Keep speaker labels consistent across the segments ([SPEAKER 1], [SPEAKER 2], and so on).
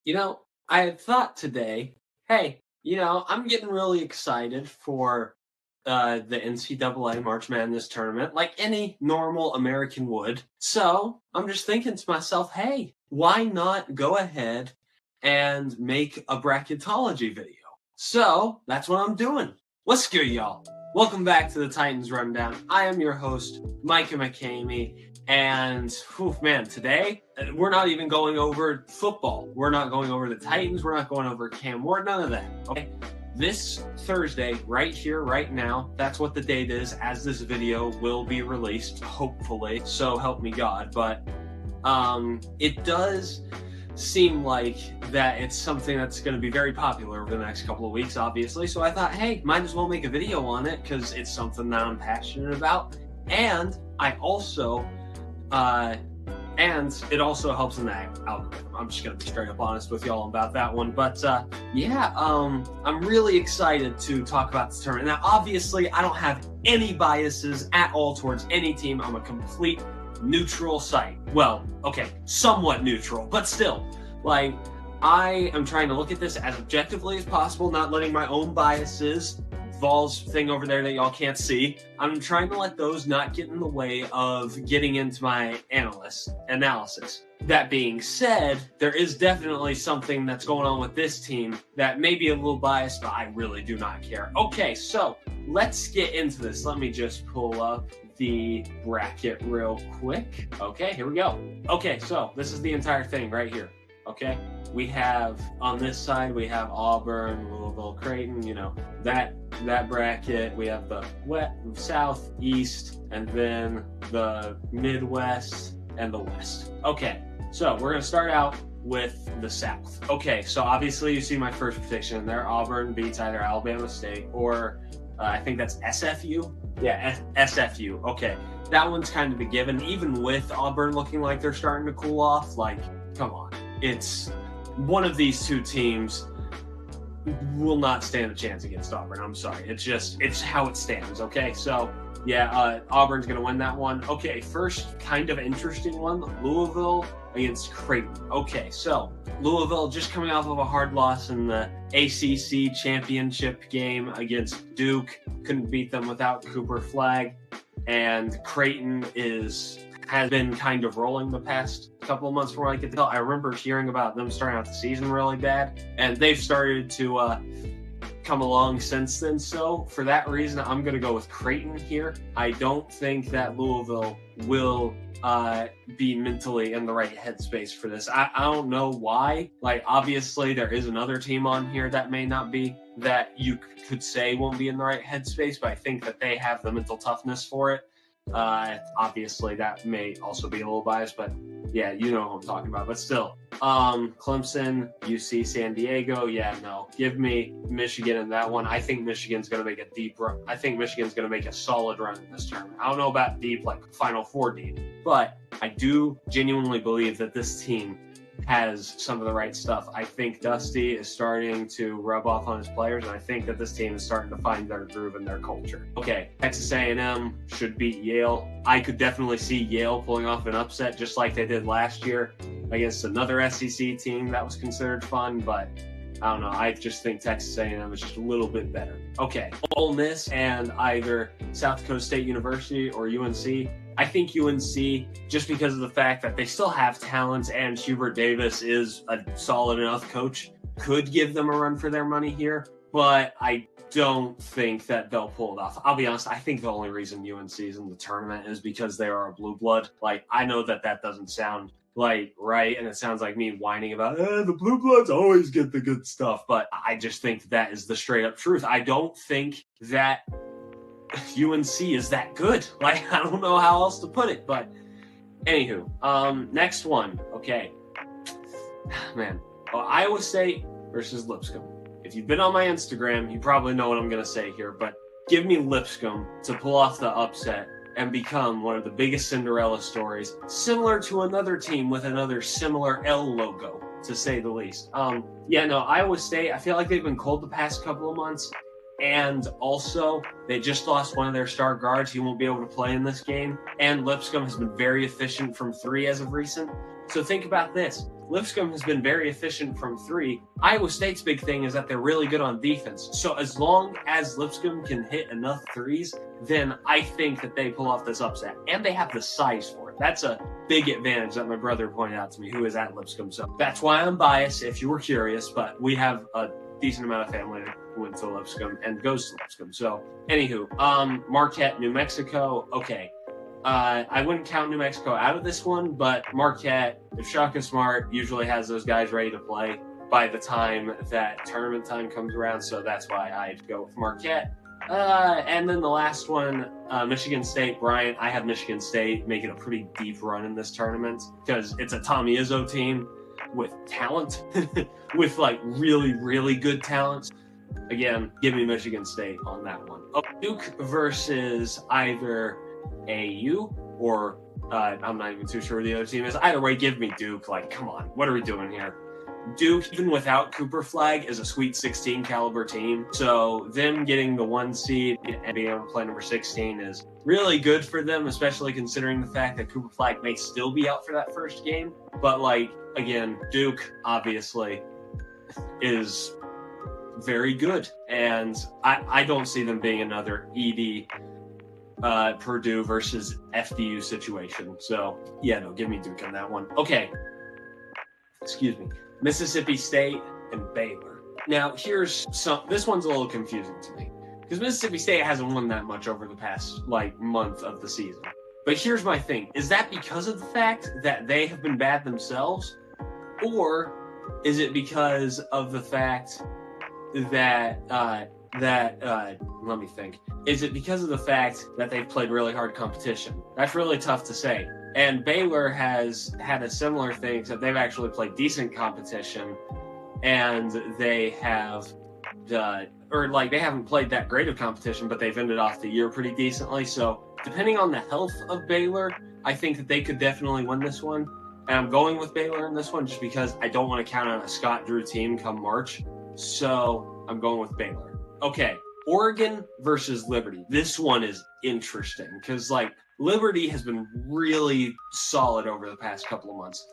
[SPEAKER 1] I had thought today, hey, I'm getting really excited for the NCAA March Madness tournament, like any normal American would. So I'm just thinking to myself, hey, why not go ahead and make a bracketology video? So that's what I'm doing. What's good, y'all? Welcome back to the Titans Rundown. I am your host, Micah McCamey. And man, today we're not even going over football. We're not going over the Titans. We're not going over Cam Ward. None of that. Okay. This Thursday, right here, right now, that's what the date is as this video will be released, hopefully. So help me God. But it does seem like that it's something that's going to be very popular over the next couple of weeks, obviously. So I thought, hey, might as well make a video on it because it's something that I'm passionate about. And I also and it also helps in the algorithm. I'm just going to be straight up honest with y'all about that one. But I'm really excited to talk about this tournament. Now, obviously, I don't have any biases at all towards any team. I'm a complete neutral site. Well, okay, somewhat neutral, but still, like, I am trying to look at this as objectively as possible, not letting my own biases, Vols thing over there that y'all can't see. I'm trying to let those not get in the way of getting into my analysis. That being said, there is definitely something that's going on with this team that may be a little biased, but I really do not care. Okay, so let's get into this. Let me just pull up the bracket real quick. Okay, here we go. Okay, so this is the entire thing right here. Okay, we have on this side, we have Auburn, Louisville, Creighton, that bracket. We have the South, East, and then the Midwest and the West. Okay, so we're going to start out with the South. Okay, so obviously you see my first prediction there. Auburn beats either Alabama State or I think that's SFU. Yeah, SFU. Okay, that one's kind of a given. Even with Auburn looking like they're starting to cool off, like, come on. It's one of these two teams will not stand a chance against Auburn. I'm sorry. It's how it stands. Okay. So yeah, Auburn's going to win that one. Okay. First kind of interesting one, Louisville against Creighton. Okay. So Louisville just coming off of a hard loss in the ACC championship game against Duke. Couldn't beat them without Cooper Flagg. And Creighton has been kind of rolling the past couple of months from what I could tell. I remember hearing about them starting out the season really bad, and they've started to come along since then. So for that reason, I'm going to go with Creighton here. I don't think that Louisville will be mentally in the right headspace for this. I don't know why. Like, obviously, there is another team on here that may not be, that you could say won't be in the right headspace, but I think that they have the mental toughness for it. Obviously that may also be a little biased, but yeah, you know what I'm talking about. But still, Clemson, UC San Diego, yeah, no, give me Michigan in that one. I think Michigan's going to make a deep run. I think Michigan's going to make a solid run in this tournament. I don't know about deep, like Final Four deep, but I do genuinely believe that this team has some of the right stuff. I think Dusty is starting to rub off on his players, and I think that this team is starting to find their groove and their culture. Okay, Texas A&M should beat Yale. I could definitely see Yale pulling off an upset just like they did last year against another SEC team that was considered fun, but I don't know. I just think Texas A&M is just a little bit better. Okay, Ole Miss and either South Dakota State University or UNC. I think UNC, just because of the fact that they still have talent and Hubert Davis is a solid enough coach, could give them a run for their money here. But I don't think that they'll pull it off. I'll be honest, I think the only reason UNC is in the tournament is because they are a blue blood. Like, I know that doesn't sound like right, and it sounds like me whining about the blue bloods always get the good stuff, but I just think that is the straight up truth. I don't think that UNC is that good. Like, I don't know how else to put it, but anywho, next one. Okay, man, Iowa State versus Lipscomb. If you've been on my Instagram, you probably know what I'm gonna say here, but give me Lipscomb to pull off the upset and become one of the biggest Cinderella stories, similar to another team with another similar L logo, to say the least. Iowa State, I feel like they've been cold the past couple of months. And also, they just lost one of their star guards. He won't be able to play in this game. And Lipscomb has been very efficient from three as of recent. So think about this. Lipscomb has been very efficient from three. Iowa State's big thing is that they're really good on defense. So as long as Lipscomb can hit enough threes, then I think that they pull off this upset. And they have the size for it. That's a big advantage that my brother pointed out to me, who is at Lipscomb. So that's why I'm biased, if you were curious, but we have a decent amount of family that went to Lipscomb and goes to Lipscomb. So anywho, Marquette, New Mexico. Okay. I wouldn't count New Mexico out of this one, but Marquette, if Shaka Smart usually has those guys ready to play by the time that tournament time comes around, so that's why I'd go with Marquette. And then the last one, Michigan State. Bryant, I have Michigan State making a pretty deep run in this tournament because it's a Tommy Izzo team with talent, with like really, really good talent. Again, give me Michigan State on that one. Duke versus either AU or I'm not even too sure who the other team is. Either way, give me Duke. Like, come on, what are we doing here? Duke, even without Cooper Flag, is a Sweet 16 caliber team. So them getting the 1 seed and being able to play number 16 is really good for them, especially considering the fact that Cooper Flag may still be out for that first game. But like, again, Duke obviously is very good. And I don't see them being another ED Purdue versus FDU situation. So yeah, no, give me Duke on that one. Okay. Excuse me. Mississippi State and Baylor. Now here's this one's a little confusing to me because Mississippi State hasn't won that much over the past like month of the season. But here's my thing. Is that because of the fact that they have been bad themselves? Or is it because of the fact that let me think. Is it because of the fact that they've played really hard competition? That's really tough to say. And Baylor has had a similar thing, except they've actually played decent competition, and they have they haven't played that great of competition, but they've ended off the year pretty decently. So depending on the health of Baylor, I think that they could definitely win this one. And I'm going with Baylor in this one just because I don't want to count on a Scott Drew team come March. So I'm going with Baylor. Okay, Oregon versus Liberty. This one is interesting because like Liberty has been really solid over the past couple of months.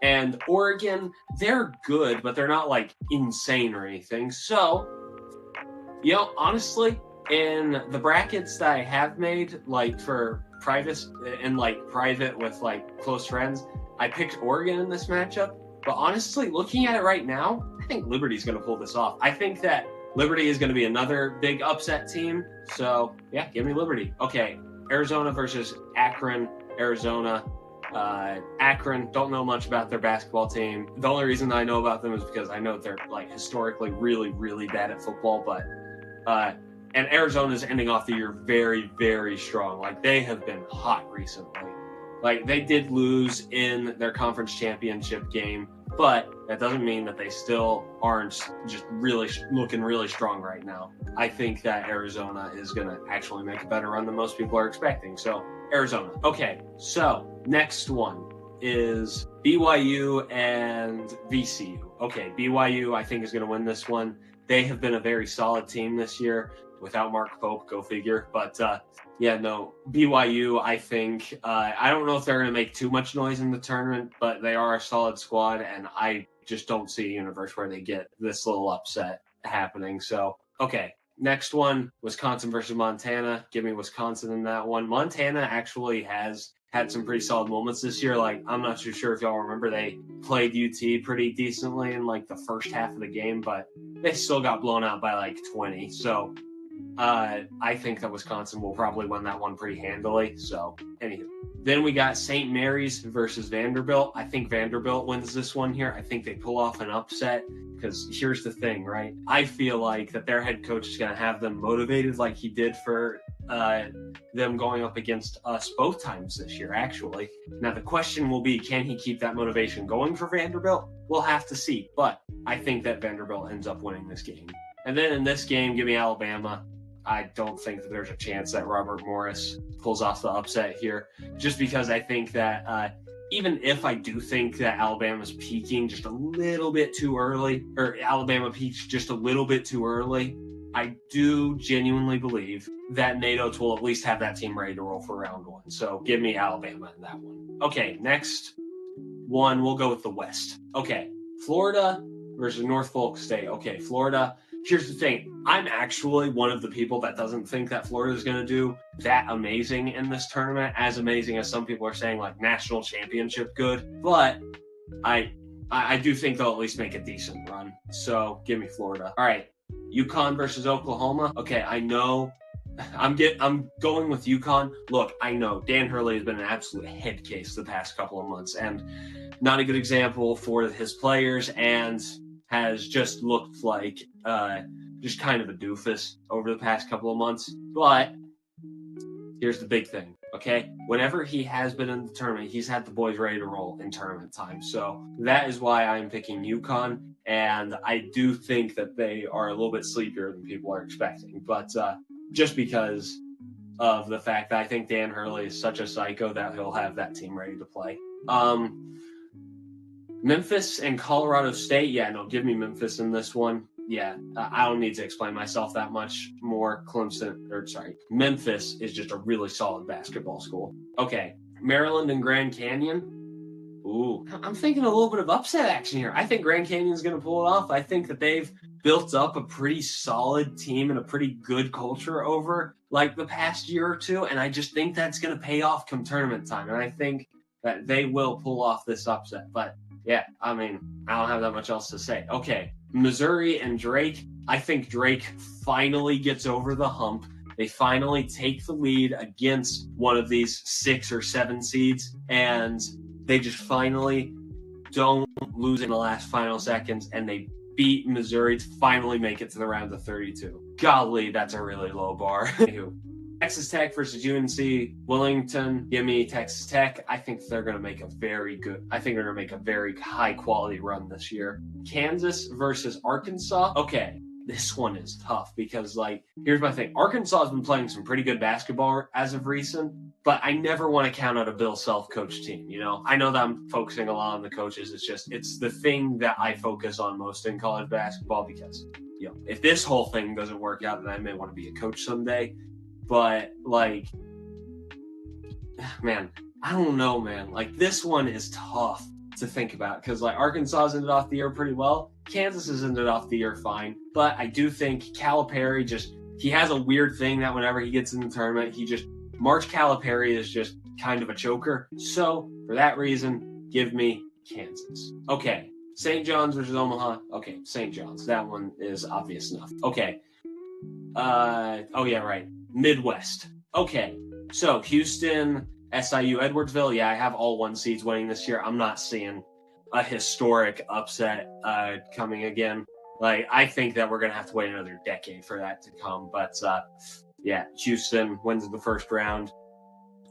[SPEAKER 1] And Oregon, they're good, but they're not like insane or anything. So, you know, honestly, in the brackets that I have made, like for private with like close friends, I picked Oregon in this matchup. But honestly, looking at it right now, I think Liberty's going to pull this off. I think that Liberty is going to be another big upset team. So, yeah, give me Liberty. Okay, Arizona versus Akron. Arizona. Akron, don't know much about their basketball team. The only reason I know about them is because I know they're like historically really, really bad at football. But and Arizona is ending off the year very, very strong. Like they have been hot recently. Like they did lose in their conference championship game, but that doesn't mean that they still aren't just really looking really strong right now. I think that Arizona is going to actually make a better run than most people are expecting. So Arizona. Okay, so next one is BYU and VCU. Okay, BYU I think is going to win this one. They have been a very solid team this year without Mark Pope, go figure. But yeah, no, BYU, I think, I don't know if they're going to make too much noise in the tournament, but they are a solid squad, and I just don't see a universe where they get this little upset happening. So, okay, next one, Wisconsin versus Montana. Give me Wisconsin in that one. Montana actually has had some pretty solid moments this year. Like, I'm not too sure if y'all remember, they played UT pretty decently in, like, the first half of the game, but they still got blown out by, like, 20. So, I think that Wisconsin will probably win that one pretty handily. So, anywho. Then we got St. Mary's versus Vanderbilt. I think Vanderbilt wins this one here. I think they pull off an upset because here's the thing, right? I feel like that their head coach is going to have them motivated like he did for them going up against us both times this year, actually. Now, the question will be, can he keep that motivation going for Vanderbilt? We'll have to see. But I think that Vanderbilt ends up winning this game. And then in this game, give me Alabama. I don't think that there's a chance that Robert Morris pulls off the upset here, just because I think that even if I do think that Alabama's peaking just a little bit too early, or Alabama peaks just a little bit too early, I do genuinely believe that Nate Oates will at least have that team ready to roll for round one. So give me Alabama in that one. Okay, next, one, we'll go with the West. Okay, Florida versus Norfolk State. Okay, Florida. Here's the thing. I'm actually one of the people that doesn't think that Florida is going to do that amazing in this tournament, as amazing as some people are saying, like national championship good. But I do think they'll at least make a decent run. So give me Florida. All right, UConn versus Oklahoma. Okay, I know I'm going with UConn. Look, I know Dan Hurley has been an absolute head case the past couple of months and not a good example for his players and has just looked like just kind of a doofus over the past couple of months. But here's the big thing, okay? Whenever he has been in the tournament, he's had the boys ready to roll in tournament time. So that is why I'm picking UConn. And I do think that they are a little bit sleepier than people are expecting. But just because of the fact that I think Dan Hurley is such a psycho that he'll have that team ready to play. Memphis and Colorado State. Yeah, no, give me Memphis in this one. Yeah, I don't need to explain myself that much more. Memphis is just a really solid basketball school. Okay, Maryland and Grand Canyon. Ooh, I'm thinking a little bit of upset action here. I think Grand Canyon's going to pull it off. I think that they've built up a pretty solid team and a pretty good culture over like the past year or two, and I just think that's going to pay off come tournament time, and I think that they will pull off this upset. But yeah, I mean, I don't have that much else to say. Okay, Missouri and Drake. I think Drake finally gets over the hump. They finally take the lead against one of these 6 or 7 seeds, and they just finally don't lose in the last final seconds, and they beat Missouri to finally make it to the round of 32. Golly, that's a really low bar. Texas Tech versus UNC Wilmington. Give me Texas Tech. I think they're going to make a very high quality run this year. Kansas versus Arkansas. Okay, this one is tough because, like, here's my thing. Arkansas has been playing some pretty good basketball as of recent, but I never want to count out a Bill Self-coached team, you know? I know that I'm focusing a lot on the coaches. It's the thing that I focus on most in college basketball because, you know, if this whole thing doesn't work out, then I may want to be a coach someday. But, like, man, I don't know, man. Like, this one is tough to think about because, like, Arkansas's ended off the year pretty well. Kansas has ended off the year fine. But I do think Calipari he has a weird thing that whenever he gets in the tournament, March Calipari is just kind of a choker. So, for that reason, give me Kansas. Okay, St. John's versus Omaha. Okay, St. John's. That one is obvious enough. Okay. Oh, yeah, right. Midwest. Okay, so Houston, SIU, Edwardsville. Yeah, I have all 1 seeds winning this year. I'm not seeing a historic upset coming again. Like, I think that we're going to have to wait another decade for that to come. But, yeah, Houston wins the first round.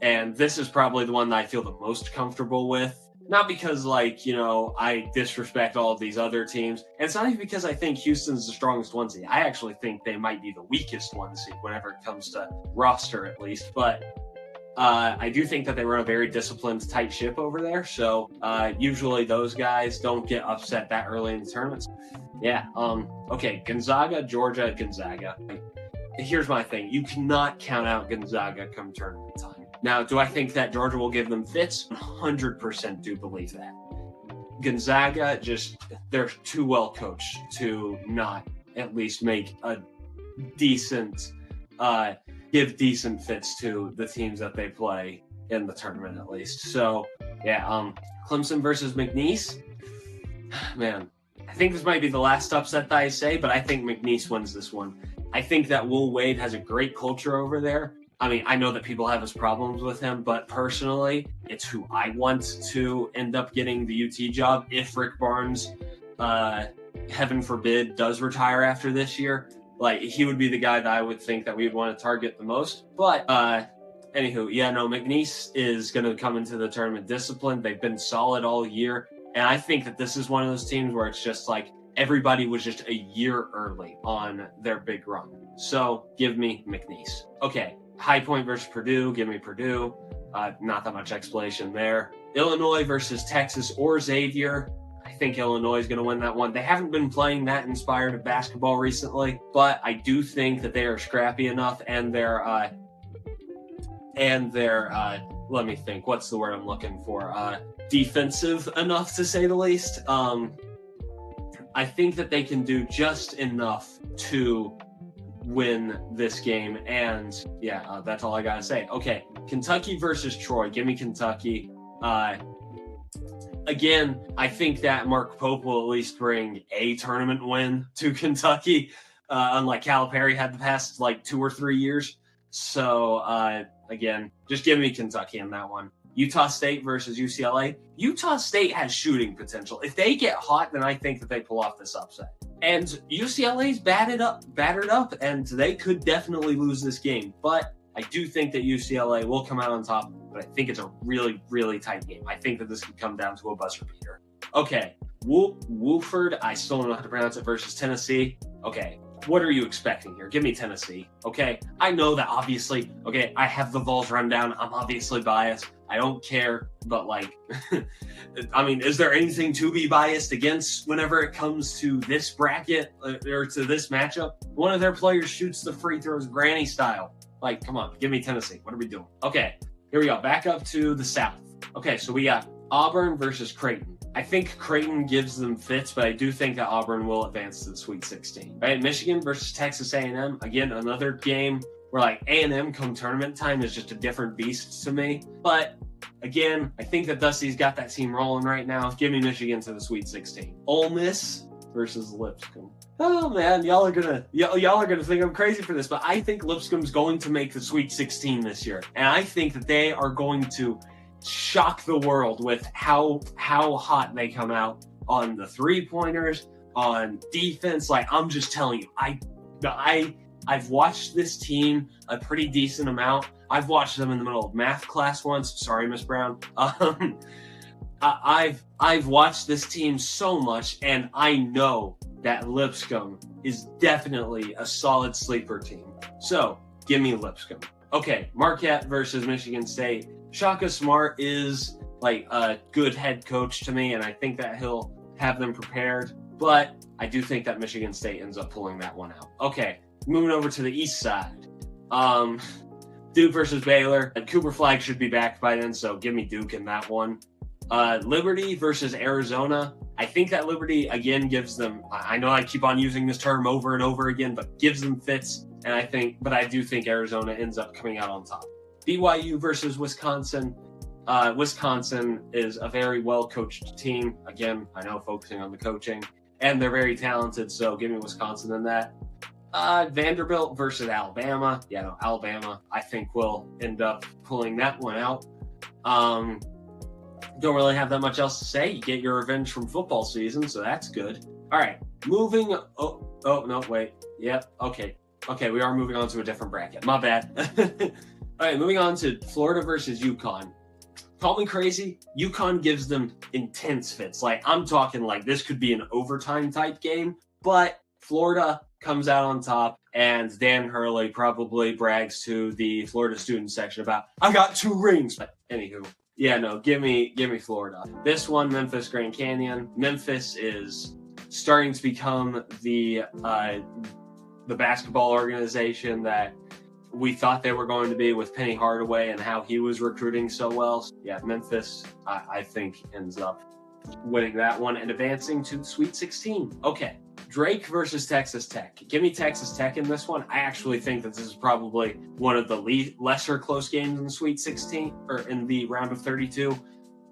[SPEAKER 1] And this is probably the one that I feel the most comfortable with. Not because, like, you know, I disrespect all of these other teams. And it's not even because I think Houston's the strongest 1 seed. I actually think they might be the weakest 1 seed whenever it comes to roster, at least. But I do think that they run a very disciplined, tight ship over there. So usually those guys don't get upset that early in the tournaments. Yeah. Okay. Gonzaga, Georgia, Gonzaga. Here's my thing. You cannot count out Gonzaga come tournament time. Now, do I think that Georgia will give them fits? 100% do believe that. Gonzaga, they're too well coached to not at least make a decent, give decent fits to the teams that they play in the tournament at least. So, yeah, Clemson versus McNeese. Man, I think this might be the last upset that I say, but I think McNeese wins this one. I think that Will Wade has a great culture over there. I mean, I know that people have his problems with him, but personally, it's who I want to end up getting the UT job if Rick Barnes, heaven forbid, does retire after this year. Like, he would be the guy that I would think that we would want to target the most. But, anywho, yeah, no, McNeese is going to come into the tournament disciplined. They've been solid all year. And I think that this is one of those teams where it's just like everybody was just a year early on their big run. So give me McNeese. Okay, High Point versus Purdue. Give me Purdue. Not that much explanation there. Illinois versus Texas or Xavier. I think Illinois is going to win that one. They haven't been playing that inspired of basketball recently, but I do think that they are scrappy enough and they're let me think. What's the word I'm looking for? defensive enough, to say the least. I think that they can do just enough to win this game, and yeah, that's all I gotta say. Okay, Kentucky versus Troy. Give me Kentucky. Again, I think that Mark Pope will at least bring a tournament win to Kentucky, unlike Calipari had the past like 2 or 3 years. So again, just give me Kentucky on that one. Utah State versus UCLA. Utah State has shooting potential. If they get hot, then I think that they pull off this upset. And UCLA's battered up, and they could definitely lose this game. But I do think that UCLA will come out on top, but I think it's a really, really tight game. I think that this could come down to a buzzer beater. Okay, Wofford, I still don't know how to pronounce it, versus Tennessee. Okay, what are you expecting here? Give me Tennessee, okay? I know that obviously, okay, I have the Vols rundown. I'm obviously biased. I don't care, but like, I mean, is there anything to be biased against whenever it comes to this bracket or to this matchup? One of their players shoots the free throws granny style. Like, come on, give me Tennessee. What are we doing? Okay, here we go. Back up to the South. Okay, so we got Auburn versus Creighton. I think Creighton gives them fits, but I do think that Auburn will advance to the Sweet 16. Right, Michigan versus Texas A&M. Again, another game where like A&M come tournament time is just a different beast to me. But again, I think that Dusty's got that team rolling right now. Give me Michigan to the Sweet 16. Ole Miss versus Lipscomb. Oh man, y'all are gonna think I'm crazy for this, but I think Lipscomb's going to make the Sweet 16 this year, and I think that they are going to shock the world with how hot they come out on the 3-pointers, on defense. Like, I'm just telling you, I've watched this team a pretty decent amount. I've watched them in the middle of math class once. Sorry, Miss Brown. I've watched this team so much, and I know that Lipscomb is definitely a solid sleeper team. So give me Lipscomb. Okay, Marquette versus Michigan State. Shaka Smart is like a good head coach to me, and I think that he'll have them prepared. But I do think that Michigan State ends up pulling that one out. Okay, moving over to the East side. Duke versus Baylor. Cooper Flagg should be back by then, so give me Duke in that one. Liberty versus Arizona. I think that Liberty, again, gives them, I know I keep on using this term over and over again, but gives them fits. And I do think Arizona ends up coming out on top. BYU versus Wisconsin. Wisconsin is a very well-coached team. Again, I know, focusing on the coaching. And they're very talented, so give me Wisconsin in that. Vanderbilt versus Alabama. Yeah, no, Alabama, I think, will end up pulling that one out. Don't really have that much else to say. You get your revenge from football season, so that's good. All right, moving. Oh no, wait. Yep. Okay, we are moving on to a different bracket. My bad. All right, moving on to Florida versus UConn. Call me crazy. UConn gives them intense fits. Like, I'm talking like this could be an overtime type game, but Florida comes out on top, and Dan Hurley probably brags to the Florida student section about, I got 2 rings. But anywho, yeah, no, give me Florida. This one, Memphis Grand Canyon. Memphis is starting to become the basketball organization that we thought they were going to be with Penny Hardaway and how he was recruiting so well. Yeah, Memphis, I think, ends up winning that one and advancing to the Sweet 16. Okay, Drake versus Texas Tech. Give me Texas Tech in this one. I actually think that this is probably one of the lesser close games in the Sweet 16, or in the round of 32.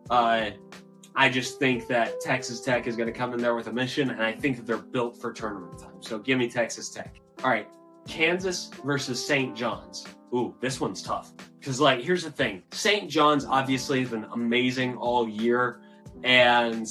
[SPEAKER 1] I just think that Texas Tech is going to come in there with a mission, and I think that they're built for tournament time. So give me Texas Tech. All right, Kansas versus St. John's. Ooh, this one's tough. Because, like, here's the thing. St. John's obviously has been amazing all year. And,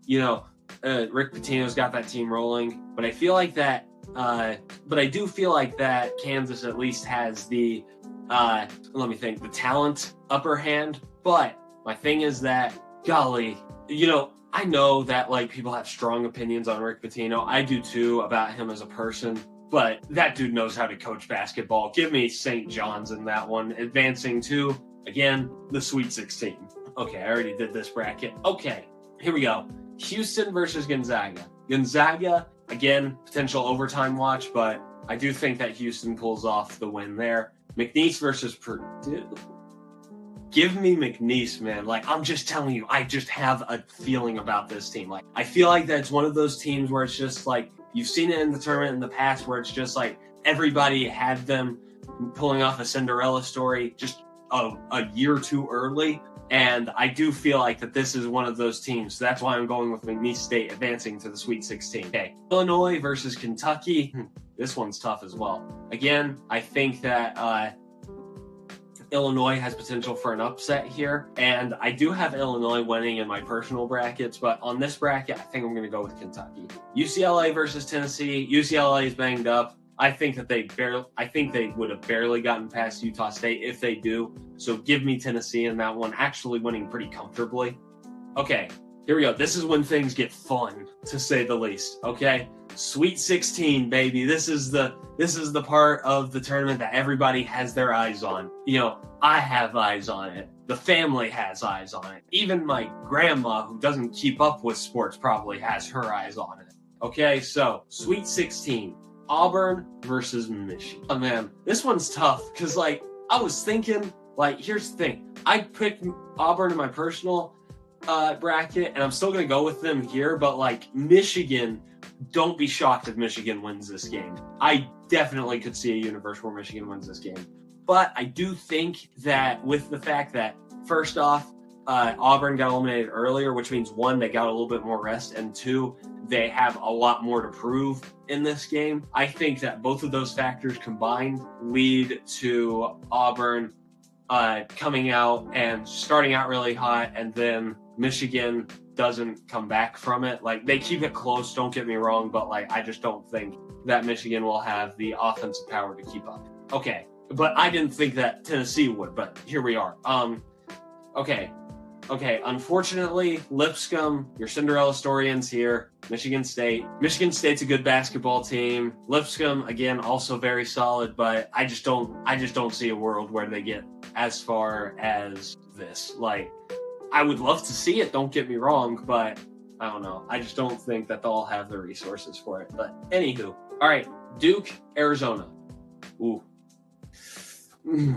[SPEAKER 1] you know, Rick Pitino's got that team rolling. But I feel like that, but I do feel like that Kansas at least has the, the talent upper hand. But my thing is that, golly, you know, I know that, like, people have strong opinions on Rick Pitino. I do too, about him as a person. But that dude knows how to coach basketball. Give me St. John's in that one, advancing to, again, the Sweet 16. Okay, I already did this bracket. Okay, here we go. Houston versus Gonzaga. Gonzaga, again, potential overtime watch, but I do think that Houston pulls off the win there. McNeese versus Purdue. give me McNeese, man. Like, I'm just telling you, I just have a feeling about this team. Like, I feel like that's one of those teams where it's just like, you've seen it in the tournament in the past where it's just like everybody had them pulling off a Cinderella story just a year or two early. And I do feel like that this is one of those teams. So that's why I'm going with McNeese State advancing to the Sweet 16. Okay, Illinois versus Kentucky. This one's tough as well. Again, I think that Illinois has potential for an upset here. And I do have Illinois winning in my personal brackets. But on this bracket, I think I'm going to go with Kentucky. UCLA versus Tennessee. UCLA is banged up. I think that they would have barely gotten past Utah State if they do. So give me Tennessee in that one, actually winning pretty comfortably. Okay, here we go. This is when things get fun, to say the least. Okay, Sweet 16, baby. This is the part of the tournament that everybody has their eyes on. You know, I have eyes on it. The family has eyes on it. Even my grandma, who doesn't keep up with sports, probably has her eyes on it. Okay, so Sweet 16. Auburn versus Michigan. Oh man, this one's tough because like I was thinking, like here's the thing. I picked Auburn in my personal bracket and I'm still gonna go with them here, but like Michigan, don't be shocked if Michigan wins this game. I definitely could see a universe where Michigan wins this game. But I do think that with the fact that first off, Auburn got eliminated earlier, which means one, they got a little bit more rest, and two, they have a lot more to prove in this game. I think that both of those factors combined lead to Auburn coming out and starting out really hot, and then Michigan doesn't come back from it. Like, they keep it close, don't get me wrong, but like I just don't think that Michigan will have the offensive power to keep up. Okay, but I didn't think that Tennessee would, but here we are. Okay, unfortunately, Lipscomb, your Cinderella story ends here. Michigan State. Michigan State's a good basketball team. Lipscomb, again, also very solid, but I just don't see a world where they get as far as this. Like, I would love to see it, don't get me wrong, but I don't know. I just don't think that they'll have the resources for it. But anywho, all right, Duke, Arizona. Ooh. You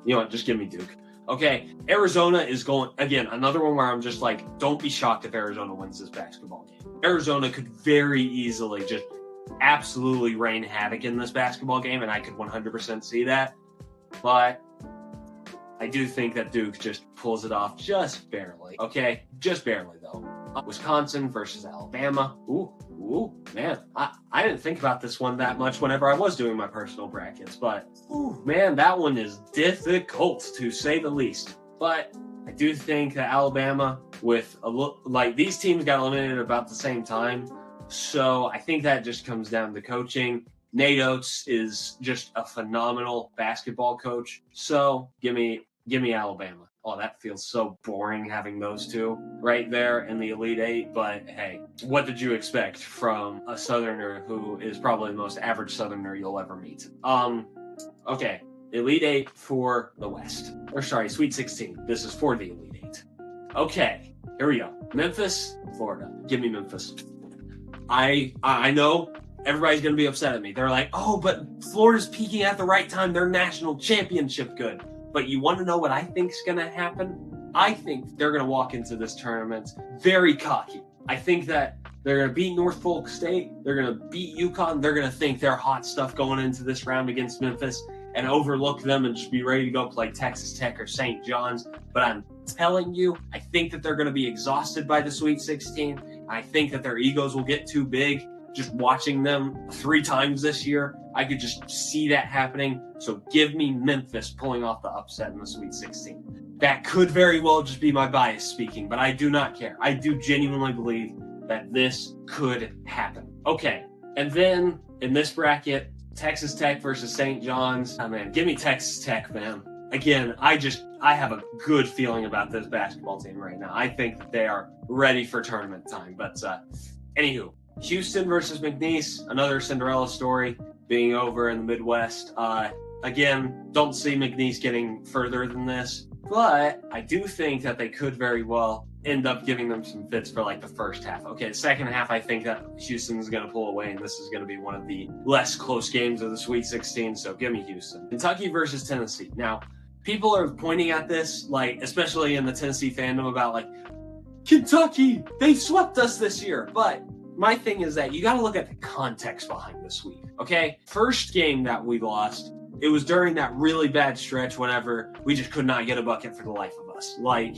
[SPEAKER 1] know what? Just give me Duke. Okay, Arizona is going, again, another one where I'm just like, don't be shocked if Arizona wins this basketball game. Arizona could very easily just absolutely rain havoc in this basketball game, and I could 100% see that. But I do think that Duke just pulls it off just barely. Okay, just barely, though. Wisconsin versus Alabama. Ooh, man. I didn't think about this one that much whenever I was doing my personal brackets, but man, that one is difficult to say the least. But I do think that Alabama, with like these teams got eliminated about the same time, so I think that just comes down to coaching. Nate Oates is just a phenomenal basketball coach, so give me Alabama. Oh, that feels so boring having those two right there in the Elite Eight. But hey, what did you expect from a Southerner who is probably the most average Southerner you'll ever meet? Okay, Elite Eight for the West. Or sorry, Sweet 16. This is for the Elite Eight. Okay, here we go. Memphis, Florida. Give me Memphis. I know everybody's going to be upset at me. They're like, oh, but Florida's peaking at the right time. They're national championship good. But you want to know what I think is going to happen? I think they're going to walk into this tournament very cocky. I think that they're going to beat Norfolk State. They're going to beat UConn. They're going to think they're hot stuff going into this round against Memphis and overlook them and just be ready to go play Texas Tech or St. John's. But I'm telling you, I think that they're going to be exhausted by the Sweet 16. I think that their egos will get too big. Just watching them 3 times this year, I could just see that happening. So give me Memphis pulling off the upset in the Sweet 16. That could very well just be my bias speaking, but I do not care. I do genuinely believe that this could happen. Okay, and then in this bracket, Texas Tech versus St. John's. Oh, man, give me Texas Tech, man. Again, I have a good feeling about this basketball team right now. I think that they are ready for tournament time. But anywho, Houston versus McNeese, another Cinderella story being over in the Midwest. Again, don't see McNeese getting further than this, but I do think that they could very well end up giving them some fits for like the first half. Okay, the second half, I think that Houston is going to pull away, and this is going to be one of the less close games of the Sweet 16, so give me Houston. Kentucky versus Tennessee. Now, people are pointing at this, like, especially in the Tennessee fandom, about like, Kentucky, they swept us this year. But my thing is that you got to look at the context behind this week, okay? First game that we lost, it was during that really bad stretch whenever we just could not get a bucket for the life of us. Like,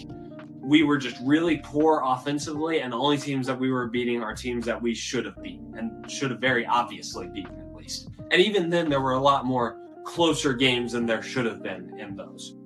[SPEAKER 1] we were just really poor offensively, and the only teams that we were beating are teams that we should have beaten, and should have very obviously beaten at least. And even then, there were a lot more closer games than there should have been in those.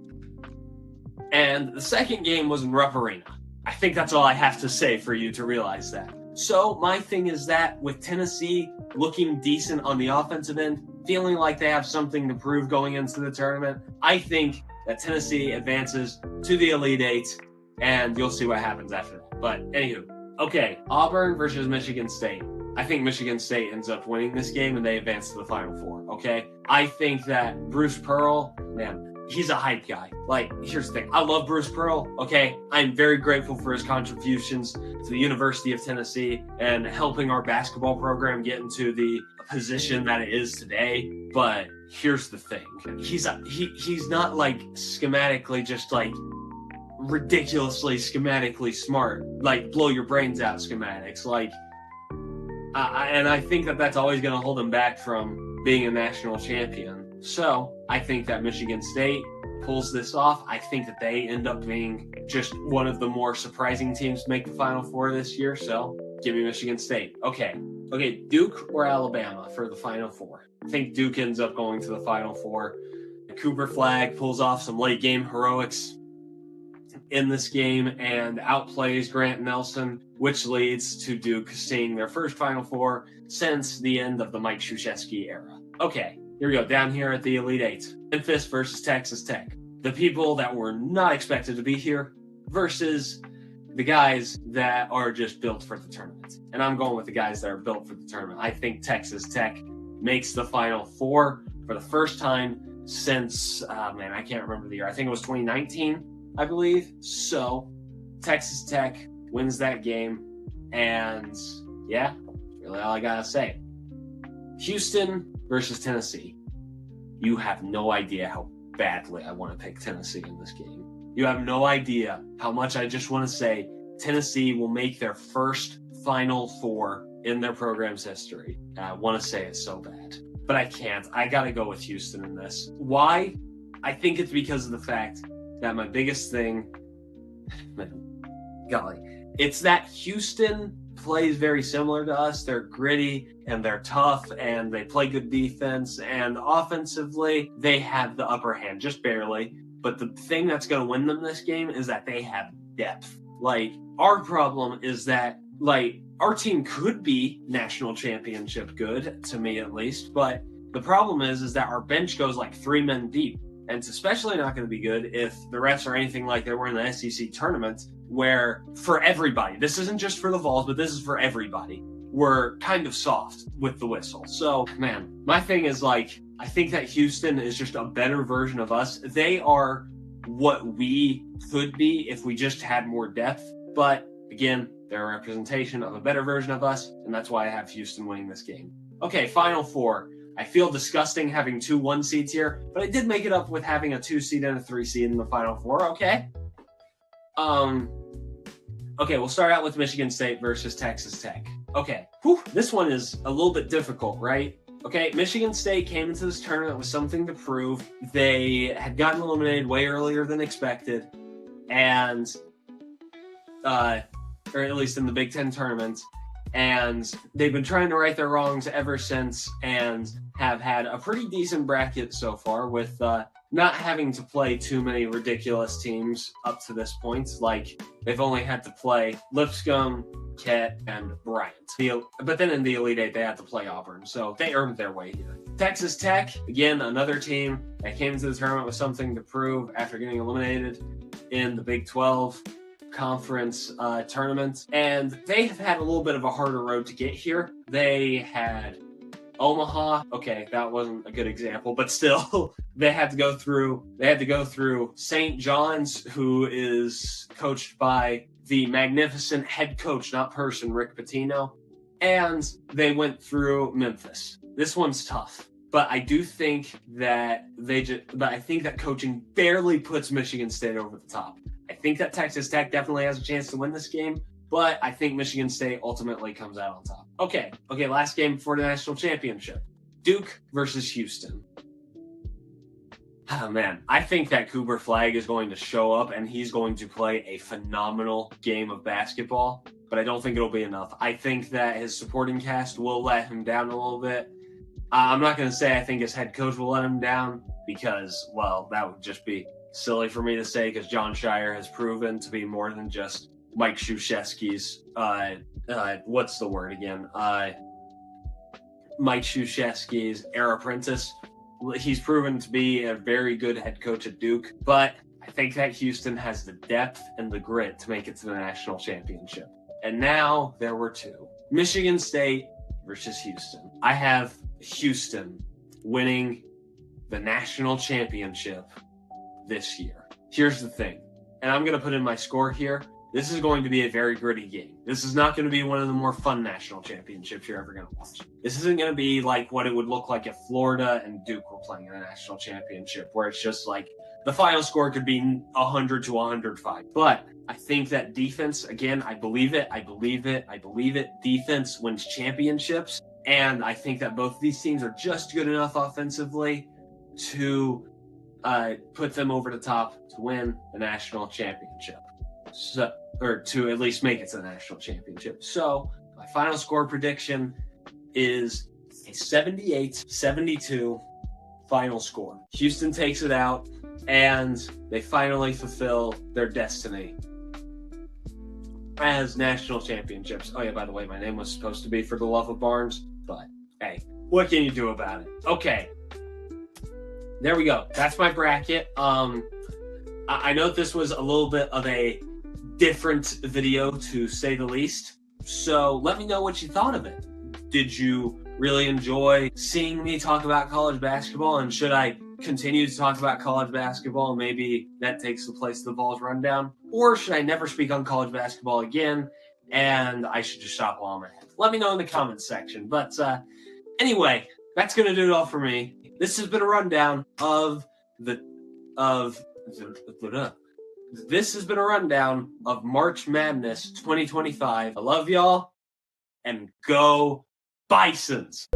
[SPEAKER 1] And the second game was in Rupp Arena. I think that's all I have to say for you to realize that. So my thing is that with Tennessee looking decent on the offensive end, feeling like they have something to prove going into the tournament, I think that Tennessee advances to the Elite Eight, and you'll see what happens after that. But anywho, okay, Auburn versus Michigan State. I think Michigan State ends up winning this game and they advance to the Final Four, okay? I think that Bruce Pearl, man, he's a hype guy. Like, here's the thing. I love Bruce Pearl, okay? I'm very grateful for his contributions to the University of Tennessee and helping our basketball program get into the position that it is today. But here's the thing. He's not like schematically just like ridiculously schematically smart, like blow your brains out schematics. Like, and I think that that's always going to hold him back from being a national champion. So I think that Michigan State pulls this off. I think that they end up being just one of the more surprising teams to make the Final Four this year. So give me Michigan State. Okay, Duke or Alabama for the Final Four? I think Duke ends up going to the Final Four. Cooper Flagg pulls off some late game heroics in this game and outplays Grant Nelson, which leads to Duke seeing their first Final Four since the end of the Mike Krzyzewski era. Okay, here we go. Down here at the Elite Eight. Memphis versus Texas Tech. The people that were not expected to be here versus the guys that are just built for the tournament. And I'm going with the guys that are built for the tournament. I think Texas Tech makes the Final Four for the first time since, I can't remember the year. I think it was 2019. I believe. So Texas Tech wins that game, and yeah, that's really all I gotta say. Houston versus Tennessee. You have no idea how badly I want to pick Tennessee in this game. You have no idea how much I just want to say Tennessee will make their first Final Four in their program's history. And I want to say it so bad, but I can't. I gotta go with Houston in this. Why? I think it's because of the fact that my biggest thing, golly, it's that Houston plays very similar to us. They're gritty and they're tough and they play good defense, and offensively they have the upper hand, just barely. But the thing that's going to win them this game is that they have depth. Like, our problem is that, like, our team could be national championship good, to me at least, but the problem is that our bench goes like 3 men deep. And it's especially not going to be good if the refs are anything like they were in the SEC tournament, where for everybody, this isn't just for the Vols, but this is for everybody, we're kind of soft with the whistle. So, man, my thing is, like, I think that Houston is just a better version of us. They are what we could be if we just had more depth. But, again, they're a representation of a better version of us, and that's why I have Houston winning this game. Okay, Final Four. I feel disgusting having 2 1 seeds here, but I did make it up with having a 2 seed and a 3 seed in the Final Four, okay? Okay, we'll start out with Michigan State versus Texas Tech. Okay, this one is a little bit difficult, right? Okay, Michigan State came into this tournament with something to prove. They had gotten eliminated way earlier than expected, and, or at least in the Big Ten tournament, and they've been trying to right their wrongs ever since, and have had a pretty decent bracket so far with not having to play too many ridiculous teams up to this point. Like, they've only had to play Lipscomb, Ket, and Bryant. But then in the Elite Eight, they had to play Auburn, so they earned their way here. Texas Tech, again, another team that came into the tournament with something to prove after getting eliminated in the Big 12 conference tournament, and they have had a little bit of a harder road to get here. They had Omaha. Okay, that wasn't a good example, but still, they had to go through St. John's, who is coached by the magnificent head coach, not person, Rick Pitino, and they went through Memphis. This one's tough. But I do think that but I think that coaching barely puts Michigan State over the top. I think that Texas Tech definitely has a chance to win this game, but I think Michigan State ultimately comes out on top. Okay, last game for the national championship. Duke versus Houston. Oh man, I think that Cooper Flagg is going to show up and he's going to play a phenomenal game of basketball, but I don't think it'll be enough. I think that his supporting cast will let him down a little bit. I'm not going to say I think his head coach will let him down because, well, that would just be silly for me to say because Jon Scheyer has proven to be more than just Mike Krzyzewski's, what's the word again? Mike Krzyzewski's heir apprentice. He's proven to be a very good head coach at Duke, but I think that Houston has the depth and the grit to make it to the national championship. And now there were two. Michigan State versus Houston. I have Houston winning the national championship this year. Here's the thing, and I'm going to put in my score here. This is going to be a very gritty game. This is not going to be one of the more fun national championships you're ever going to watch. This isn't going to be like what it would look like if Florida and Duke were playing in a national championship, where it's just like the final score could be 100 to 105. But I think that defense, again, I believe it. Defense wins championships. And I think that both of these teams are just good enough offensively to put them over the top to win the national championship. So, or to at least make it to the national championship. So my final score prediction is a 78-72 final score. Houston takes it out, and they finally fulfill their destiny as national championships. Oh yeah, by the way, my name was supposed to be For the Love of Barnes, but hey, what can you do about it? Okay, there we go. That's my bracket. I know this was a little bit of a different video, to say the least. So let me know what you thought of it. Did you really enjoy seeing me talk about college basketball? And should I continue to talk about college basketball? Maybe that takes the place of the Vols rundown. Or should I never speak on college basketball again and I should just stop while I'm ahead? Let me know in the comments section. But anyway, that's going to do it all for me. This has been a rundown of This has been a rundown of March Madness 2025. I love y'all, and go Bisons!